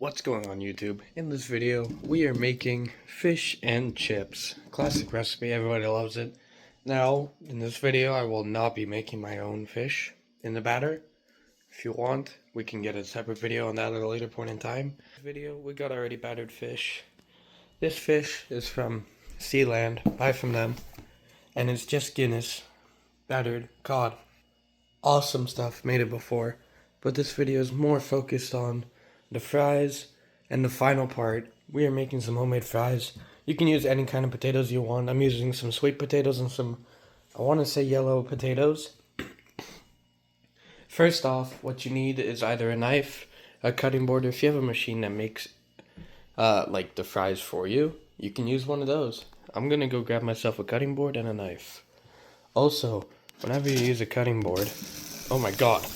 What's going on YouTube? In this video, we are making fish and chips. Classic recipe, everybody loves it. Now, in this video, I will not be making my own fish in the batter. If you want, we can get a separate video on that at a later point in time. This video, we got already battered fish. This fish is from Sealand, buy from them. And it's just Guinness, battered cod. Awesome stuff, made it before. But this video is more focused on the fries, and the final part, we are making some homemade fries. You can use any kind of potatoes you want. I'm using some sweet potatoes and some, I want to say yellow potatoes. First off, what you need is either a knife, a cutting board, or if you have a machine that makes like the fries for you, you can use one of those. I'm gonna go grab myself a cutting board and a knife. Also, whenever you use a cutting board, oh my god.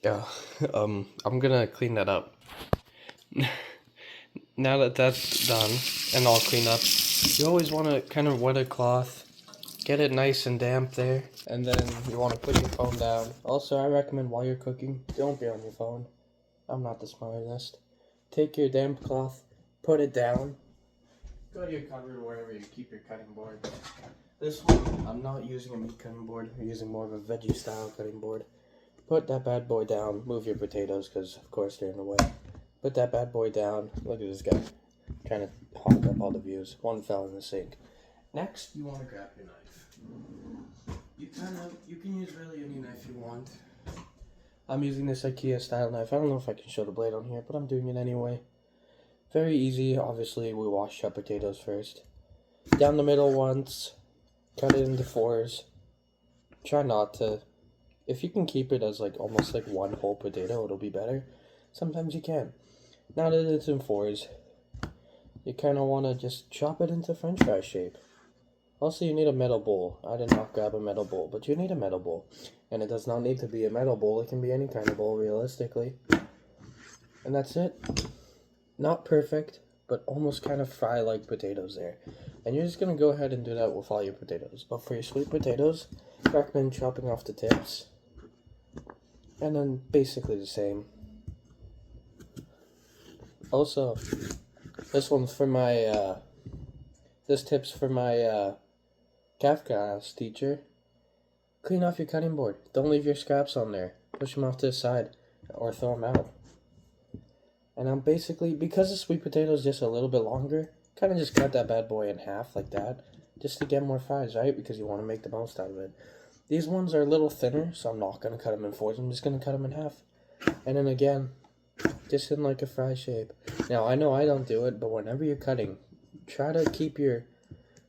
Yeah, I'm gonna clean that up. Now that that's done and all cleaned up, you always want to kind of wet a cloth, get it nice and damp there, and then you want to put your phone down. Also, I recommend while you're cooking, don't be on your phone. I'm not the smartest. Take your damp cloth, put it down, go to your cupboard wherever you keep your cutting board. This one, I'm not using a meat cutting board, I'm using more of a veggie style cutting board. Put that bad boy down, move your potatoes because of course they're in the way. Put that bad boy down. Look at this guy trying to hog up all the views. One fell in the sink. Next, you want to grab your knife. You can use really any knife you want. I'm using this IKEA style knife. I don't know if I can show the blade on here, but I'm doing it anyway. Very easy. Obviously, we wash our potatoes first. Down the middle once. Cut it into fours. Try not to. If you can keep it as like almost like one whole potato, it'll be better. Sometimes you can. Now that it's in fours, you kind of want to just chop it into french fry shape. Also, you need a metal bowl. I did not grab a metal bowl, but you need a metal bowl. And it does not need to be a metal bowl. It can be any kind of bowl, realistically. And that's it. Not perfect, but almost kind of fry-like potatoes there. And you're just going to go ahead and do that with all your potatoes. But for your sweet potatoes, I recommend chopping off the tips. And then basically the same. Also, this one's for my, this tip's for my, calf class teacher. Clean off your cutting board. Don't leave your scraps on there. Push them off to the side or throw them out. And I'm basically, because the sweet potato is just a little bit longer, kind of just cut that bad boy in half like that. Just to get more fries, right? Because you want to make the most out of it. These ones are a little thinner, so I'm not going to cut them in fours. I'm just going to cut them in half. And then again, just in like a fry shape. Now, I know I don't do it, but whenever you're cutting, try to keep your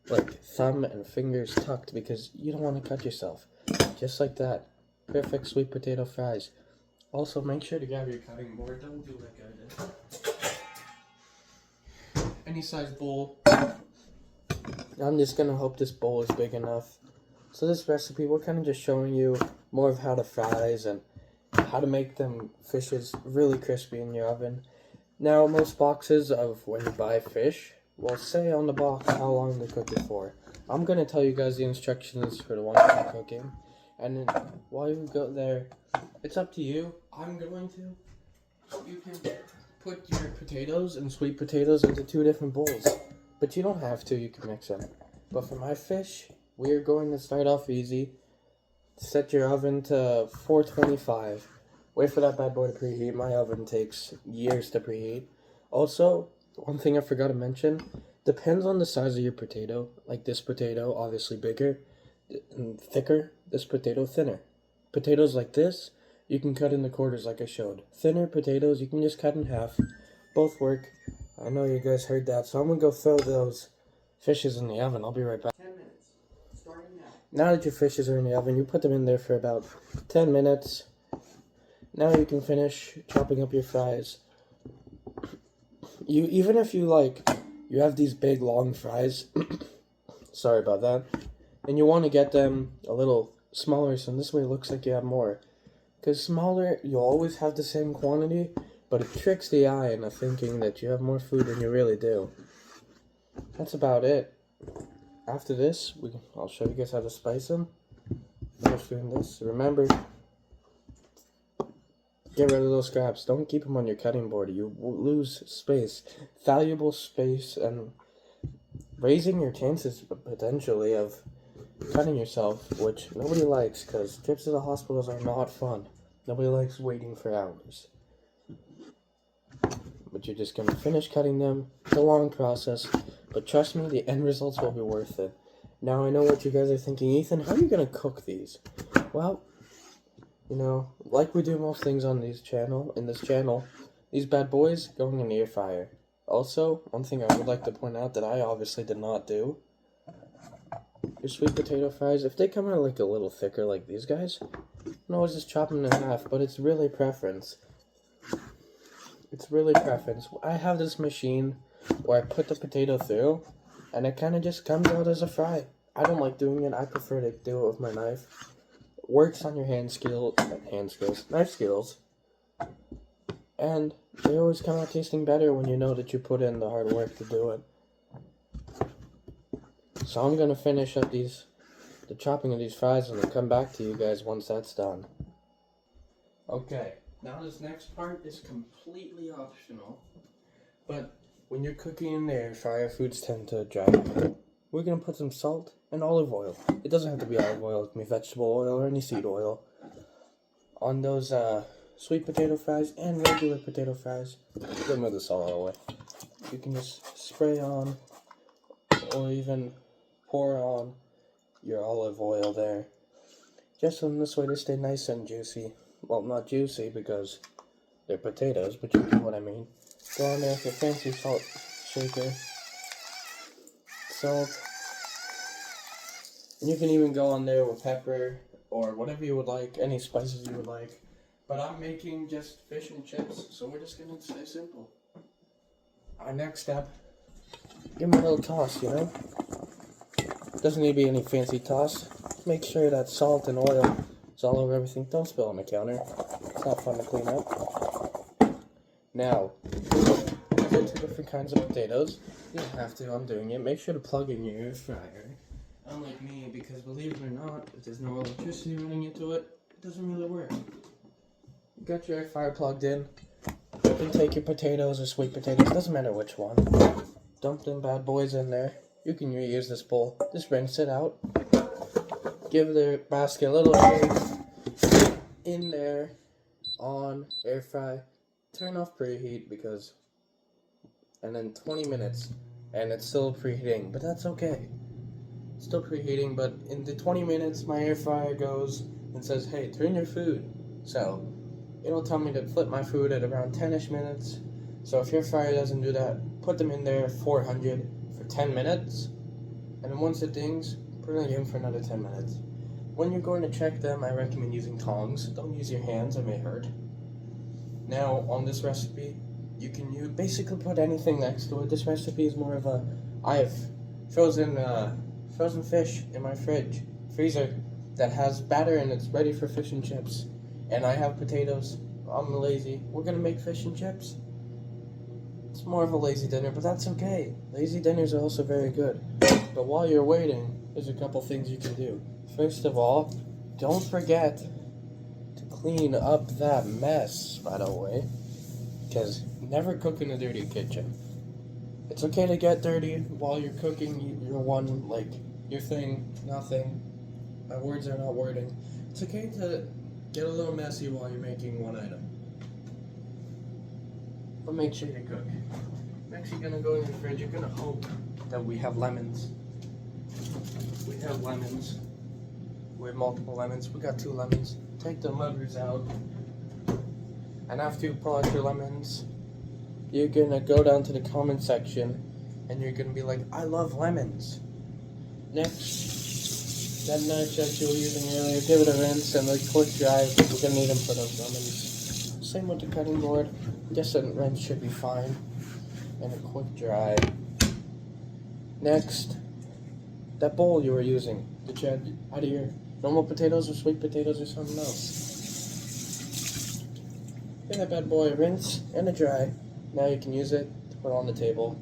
like thumb and fingers tucked because you don't want to cut yourself. Just like that. Perfect sweet potato fries. Also, make sure to grab your cutting board. Don't do like I did. Any size bowl. I'm just going to hope this bowl is big enough. So this recipe, we're kind of just showing you more of how to fries and how to make them fishes really crispy in your oven. Now, most boxes of when you buy fish will say on the box how long they cook it for. I'm going to tell you guys the instructions for the ones I'm cooking. And then while you go there, it's up to you. I'm going to. You can put your potatoes and sweet potatoes into two different bowls. But you don't have to, you can mix them. But for my fish, we're going to start off easy. Set your oven to 425. Wait for that bad boy to preheat. My oven takes years to preheat. Also, one thing I forgot to mention, depends on the size of your potato. Like this potato, obviously bigger and thicker. This potato, thinner. Potatoes like this, you can cut into quarters like I showed. Thinner potatoes, you can just cut in half. Both work. I know you guys heard that, so I'm going to go throw those fishes in the oven. I'll be right back. 10 minutes. Starting now. Now that your fishes are in the oven, you put them in there for about 10 minutes. Now you can finish chopping up your fries. Even if you have these big long fries, sorry about that, and you want to get them a little smaller, so this way it looks like you have more. Because smaller, you'll always have the same quantity, but it tricks the eye into thinking that you have more food than you really do. That's about it. After this, I'll show you guys how to spice them. I'm just doing this. Remember, Get rid of those scraps. Don't keep them on your cutting board. You will lose space, valuable space, and raising your chances potentially of cutting yourself, which nobody likes because trips to the hospitals are not fun. Nobody likes waiting for hours. But you're just going to finish cutting them. It's a long process, but trust me, the end results will be worth it. Now I know what you guys are thinking. Ethan, how are you going to cook these? Well, you know, like we do most things on this channel, these bad boys going in the air fryer. Also, one thing I would like to point out that I obviously did not do, your sweet potato fries, if they come out like a little thicker like these guys, no, just chop them in half, but it's really preference. It's really preference. I have this machine where I put the potato through, and it kind of just comes out as a fry. I don't like doing it. I prefer to do it with my knife. Works on your knife skills, and they always come out tasting better when you know that you put in the hard work to do it. So I'm gonna finish up the chopping of these fries and then come back to you guys once that's done. Okay, now this next part is completely optional, but when you're cooking in the air fryer, foods tend to dry out. We're gonna put some salt and olive oil. It doesn't have to be olive oil, it can be vegetable oil or any seed oil. On those sweet potato fries and regular potato fries, remove the salt all the way. You can just spray on or even pour on your olive oil there. Just in this way they stay nice and juicy. Well, not juicy because they're potatoes, but you get what I mean. Go on there with your fancy salt shaker. Salt. And you can even go on there with pepper or whatever you would like, any spices you would like. But I'm making just fish and chips, so we're just gonna stay simple. Our next step, give them a little toss, you know? Doesn't need to be any fancy toss. Make sure that salt and oil is all over everything. Don't spill on the counter. It's not fun to clean up. Now, there's two different kinds of potatoes. You don't have to, I'm doing it. Make sure to plug in your air fryer. Unlike me, because believe it or not, if there's no electricity running into it, it doesn't really work. You got your air fryer plugged in. You can take your potatoes or sweet potatoes, doesn't matter which one. Dump them bad boys in there. You can reuse this bowl. Just rinse it out. Give the basket a little shake. In there. On. Air fry. Turn off preheat because... And then 20 minutes. And it's still preheating. But that's okay. It's still preheating. But in the 20 minutes, my air fryer goes and says, hey, turn your food. So, it'll tell me to flip my food at around 10-ish minutes. So if your fryer doesn't do that, put them in there 400 for 10 minutes. And then once it dings, put it in for another 10 minutes. When you're going to check them, I recommend using tongs. Don't use your hands, it may hurt. Now, on this recipe, you can basically put anything next to it. This recipe is more of a... I have frozen fish in my freezer that has batter and it's ready for fish and chips. And I have potatoes. I'm lazy. We're gonna make fish and chips. It's more of a lazy dinner, but that's okay. Lazy dinners are also very good. But while you're waiting, there's a couple things you can do. First of all, don't forget to clean up that mess, by the way. Because never cook in a dirty kitchen. It's okay to get dirty while you're cooking your thing, nothing. My words are not wording. It's okay to get a little messy while you're making one item. But make sure you cook. Next, you're gonna go in the fridge. You're gonna hope that we have lemons. We have lemons. We have multiple lemons. We got 2 lemons. Take the levers out. And after you pull out your lemons, you're gonna go down to the comment section and you're gonna be like, I love lemons. Next, that knife that you were using earlier, give it a rinse and a quick dry. We're gonna need them for those lemons. Same with the cutting board. Just a rinse should be fine. And a quick dry. Next, that bowl you were using. Did you add out of your normal potatoes or sweet potatoes or something else? Give that bad boy a rinse and a dry. Now you can use it to put on the table.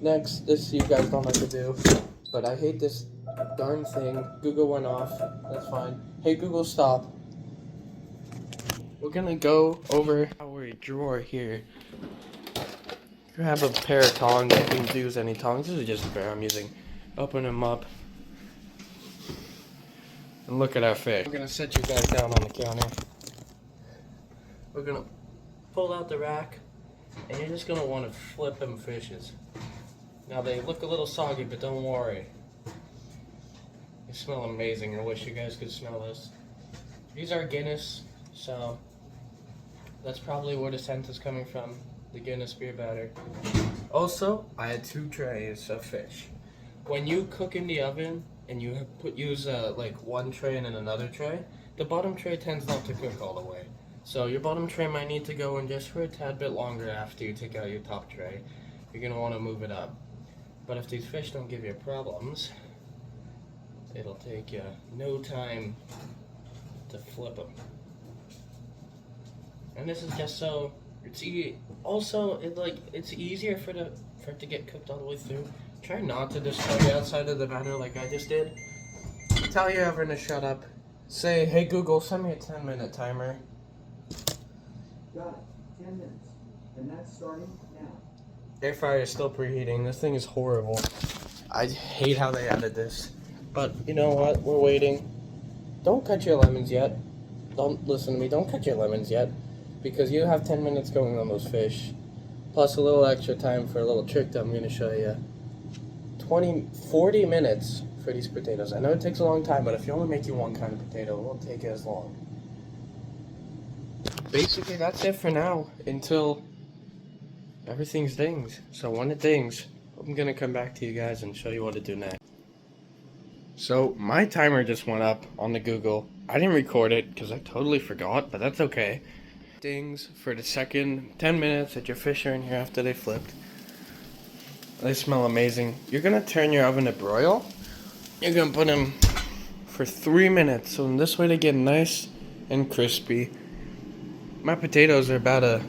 Next, this you guys don't have to do, but I hate this darn thing. Google went off. That's fine. Hey Google, stop. we're gonna go over our drawer here. Grab a pair of tongs. You can use any tongs. This is just a pair I'm using. Open them up. And look at our fish. We're gonna set you guys down on the counter. We're gonna pull out the rack. And you're just gonna want to flip them fishes. Now they look a little soggy, but don't worry. They smell amazing. I wish you guys could smell this. These are Guinness, so that's probably where the scent is coming from. The Guinness beer batter. Also, I had 2 trays of fish. When you cook in the oven and you use like one tray and then another tray, the bottom tray tends not to cook all the way. So your bottom tray might need to go in just for a tad bit longer after you take out your top tray. You're gonna want to move it up. But if these fish don't give you problems, it'll take you no time to flip them. And this is just so it's it's easier for it to get cooked all the way through. Try not to destroy the outside of the batter like I just did. Tell your oven to shut up. Say, hey Google, send me a 10-minute timer. Got it. 10 minutes. And that's starting now. Air fryer is still preheating. This thing is horrible. I hate how they added this. But you know what? We're waiting. Don't cut your lemons yet. Don't listen to me. Don't cut your lemons yet. Because you have 10 minutes going on those fish. Plus a little extra time for a little trick that I'm going to show you. 40 minutes for these potatoes. I know it takes a long time, but if you only make one kind of potato, it won't take as long. Basically, that's it for now until everything's dinged. So when it dings, I'm going to come back to you guys and show you what to do next. So my timer just went up on the Google. I didn't record it because I totally forgot, but that's okay. Dings for the second 10 minutes that your fish are in here after they flipped. They smell amazing. You're going to turn your oven to broil. You're going to put them for 3 minutes. So in this way they get nice and crispy. My potatoes are about a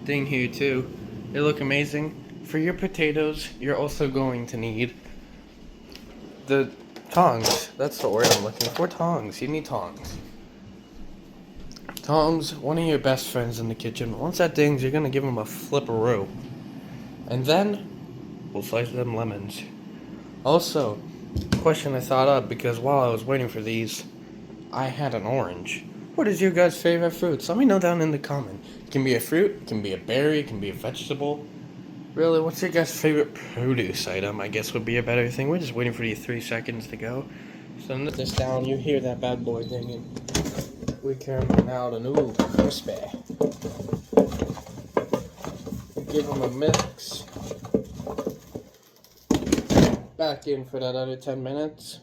ding here too. They look amazing. For your potatoes, you're also going to need the tongs. That's the word I'm looking for. Tongs. You need tongs. Tongs, one of your best friends in the kitchen. Once that dings, you're going to give them a flipperoo. And then we'll slice them lemons. Also, question I thought of because while I was waiting for these, I had an orange. What is your guys' favorite fruits? Let me know down in the comments. It can be a fruit, it can be a berry, it can be a vegetable. Really, what's your guys' favorite produce item? I guess would be a better thing. We're just waiting for these 3 seconds to go. So let this down, you hear that bad boy dinging. We come out and ooh, crispy. Give them a mix. Back in for that other 10 minutes.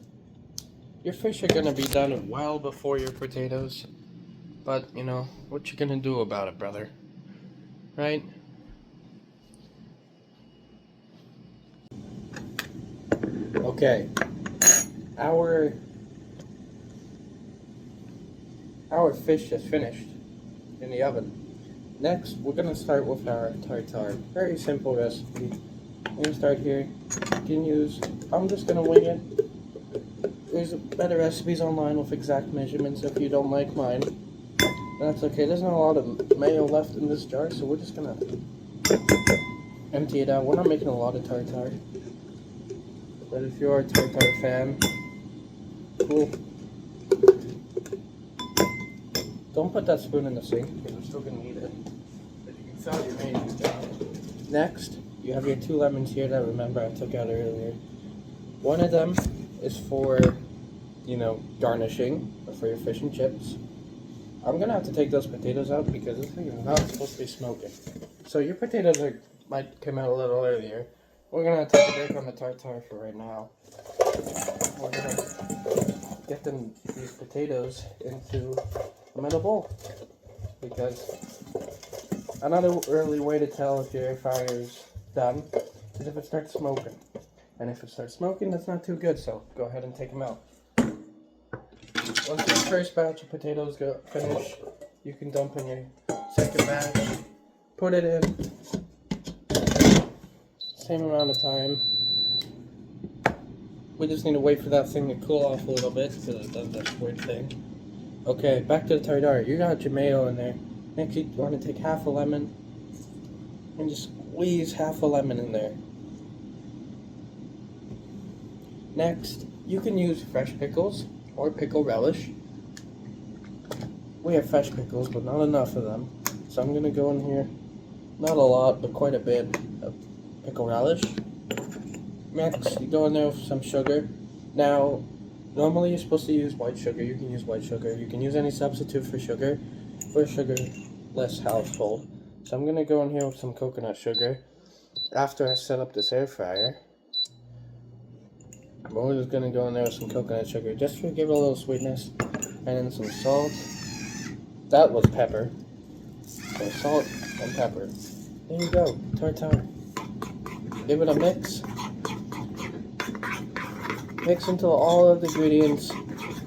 Your fish are gonna be done well before your potatoes. But, you know, what you gonna do about it, brother? Right? Okay. Our fish is finished in the oven. Next, we're gonna start with our tartare. Very simple recipe. I'm gonna start here. You can use, I'm just gonna wing it. There's better recipes online with exact measurements if you don't like mine. That's okay. There's not a lot of mayo left in this jar, so we're just gonna empty it out. We're not making a lot of tartare. But if you're a tartare fan, cool. Don't put that spoon in the sink because we're still gonna need it. But you can tell you made a good job. Next, you have your 2 lemons here that remember I took out earlier. One of them is for, you know, garnishing or for your fish and chips. I'm gonna have to take those potatoes out because this thing is not supposed to be smoking. So your potatoes might come out a little earlier. We're gonna take a break on the tartare for right now. We're gonna get these potatoes into a metal bowl because another early way to tell if your air fryer is done is if it starts smoking. And if it starts smoking, that's not too good, so go ahead and take them out. Once the first batch of potatoes finish, you can dump in your second batch, put it in, same amount of time. We just need to wait for that thing to cool off a little bit because it does that weird thing. Okay, back to the TarTer. You got your mayo in there. Next, you want to take half a lemon and just squeeze half a lemon in there. Next, you can use fresh pickles or pickle relish. We have fresh pickles, but not enough of them. So I'm gonna go in here, not a lot, but quite a bit of pickle relish. Next, you go in there with some sugar. Now, normally you're supposed to use white sugar. You can use white sugar. You can use any substitute for sugar. For a sugarless household. So I'm gonna go in here with some coconut sugar. After I set up this air fryer, we're just gonna go in there with some coconut sugar just to give it a little sweetness, and then some salt. That was pepper. So salt and pepper. There you go, TarTer. Give it a mix. Mix until all of the ingredients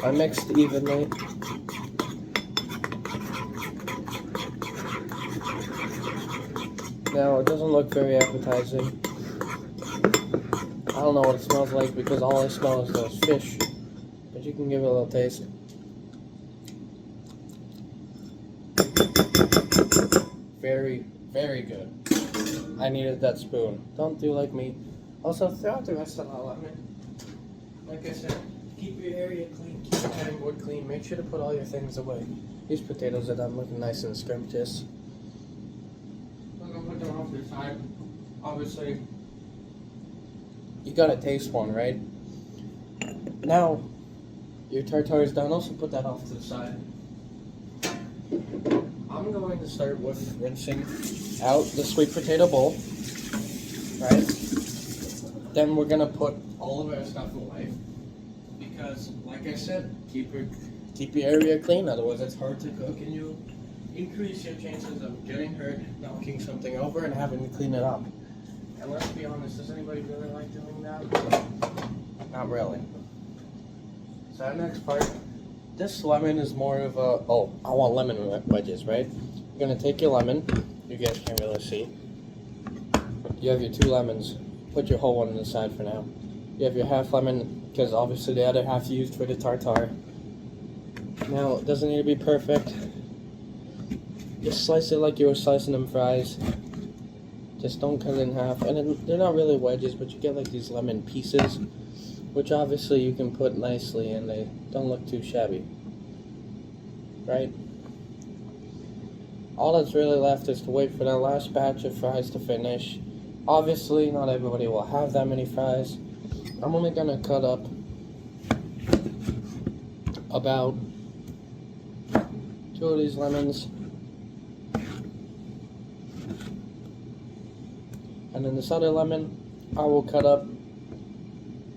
are mixed evenly. Now, it doesn't look very appetizing. I don't know what it smells like because all I smell is those fish. But you can give it a little taste. Very, very good. I needed that spoon. Don't do like me. Also, throw out the rest of the lemon. Like I said, keep your area clean, keep your cutting board clean. Make sure to put all your things away. These potatoes are done looking nice and scrumptious. I'm gonna put them off to the side. Obviously, you gotta taste one, right? Now, your TarTer is done. Also put that off to the side. I'm going to start with rinsing out the sweet potato bowl, right? Then we're gonna put all of our stuff away because, like I said, keep your area clean. Otherwise, it's hard to cook, and you increase your chances of getting hurt, knocking something over, and having to clean it up. And let's be honest, does anybody really like doing that? Not really. So our next part, this lemon is more of a, I want lemon wedges, right? You're gonna take your lemon, you guys can't really see. You have your 2 lemons, put your whole one on the side for now. You have your half lemon, because obviously the other half used for the TarTer. Now, it doesn't need to be perfect. Just slice it like you were slicing them fries. Just don't cut it in half. And they're not really wedges, but you get like these lemon pieces, which obviously you can put nicely and they don't look too shabby. Right? All that's really left is to wait for that last batch of fries to finish. Obviously, not everybody will have that many fries. I'm only gonna cut up about 2 of these lemons. And then this other lemon, I will cut up.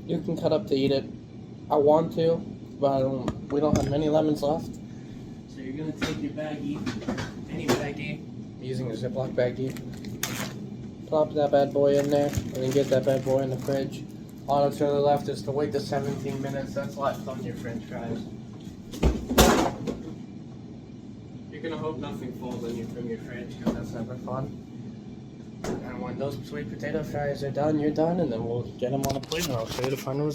You can cut up to eat it. I want to, but we don't have many lemons left. So you're gonna take your baggie, any baggie, I'm using a Ziploc baggie. Plop that bad boy in there, and then get that bad boy in the fridge. All that's really left is to wait the 17 minutes that's left on your French fries. You're gonna hope nothing falls on you from your fridge, because that's never fun. And when those sweet potato fries are done, you're done, and then we'll get them on a plate and I'll show you the final result.